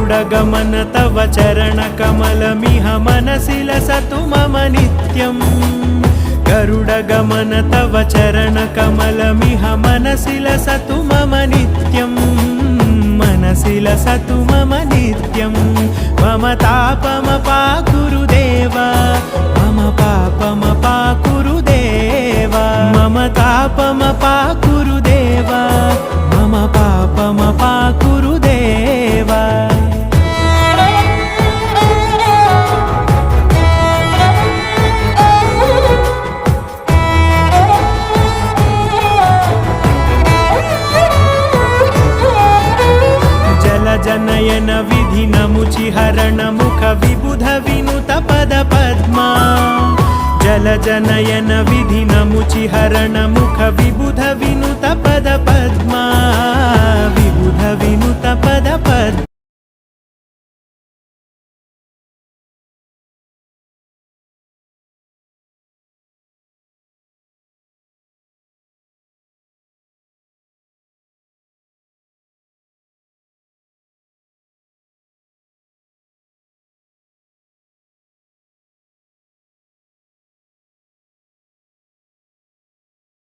गरुडगमन तव चरणकमलमिह मनसि लसतु मम नित्यम् गरुडगमन तव चरणकमलमिह मनसि लसतु मम नित्यम् मनसि लसतु मम नित्यम् मम तापमपाकुरु देव मम पापमपाकुरु देव मम तापमपाकुरु देव मम पापमपाकुरु देव जनयन विधिनमुचिहरण मुख विबुध विनुत पद पद्मा जल जनयन विधिनमुचिहरण मुख विबुध विनुत पद पद्मा विबुध विनुत पद पद्मा